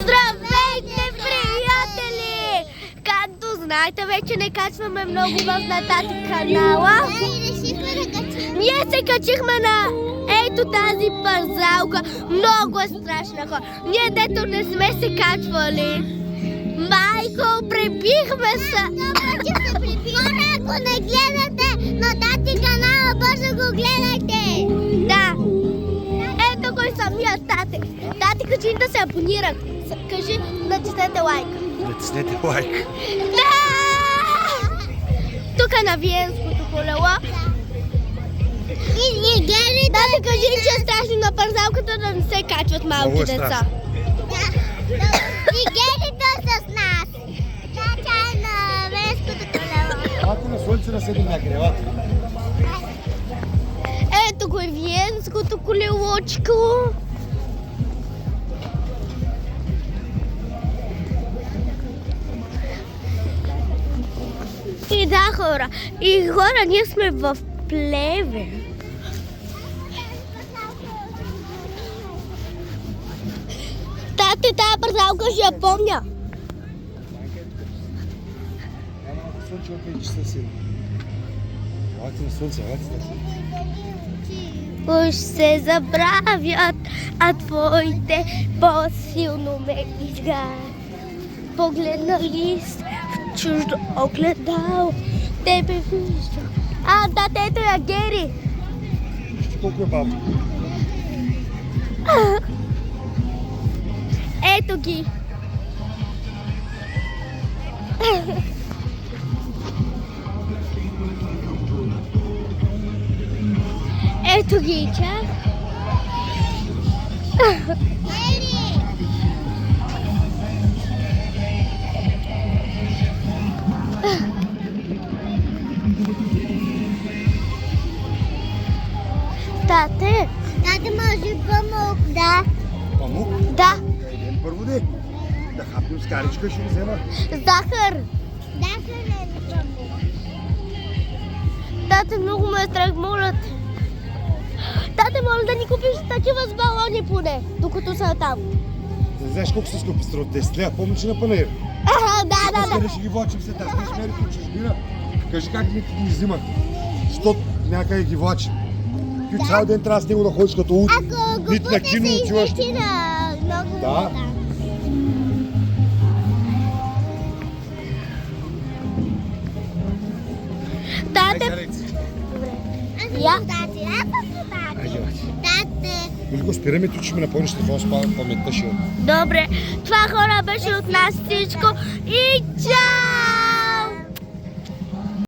Здравейте, приятели! Както знаете, вече не качваме много в на тати канала. Ние се качихме на ето тази парзалка. Много е страшна хора. Ние дето не сме се качвали. Майко, пребихме се. Хора, ако не гледате на тати канала, бързо го гледайте. Да. Ето кой самия тати. Тати, кажи да се абонират. Кажи, натиснете лайк. Натиснете лайк. Да! Тук е на Виенското колело. И гледайте. Тати, кажи, че е страшно на парзалката да не се качват малки Много е деца. И гледайте с нас. Тача е на Виенското колело. Елате на слънце да седим някъде, елате. Ето го е Виенското колелочко. И да, хора. И хора, ние сме в Плевен. Тати, тая парзалка ще я помня. Слънце от 5 часа седим. Елате на слънце, елате на слънце. Уж се забравят, а твоите по-силно ме изгарят. Погледнали в чуждо огледало, тебе виждам. А, да, ето я Гери. Вижте колко е бавно. Ето ги. Ето ги, чак. Тате. Тати, може памук, да. Памук? Да, Хайдем първо де. Да хапнем скаричка, ще ви взема. захар. Да, хранени памук. Тате, много ме е страх, моля те. Тате, моля да ни купиш такива с балони поне, докато са там. Не знаеш колко се скъпи струват 10 лева, помни, че на панаир. Да. Къде ще ги влачим след тази? Ние сме по чужбина. Кажи как ни ги взимат. Защото някъде ги влачим. Ти цял ден трябва с него да ходиш като луд. Ако го Нито на пусне, кино се отиваш. излети на много Да. вода. Тате, Я? Тати, Айде, бати. Тате. Велико, спираме тук, че ми напълниш телефон, спавам паметта ще. добре. Това хора беше от нас всичко и чао!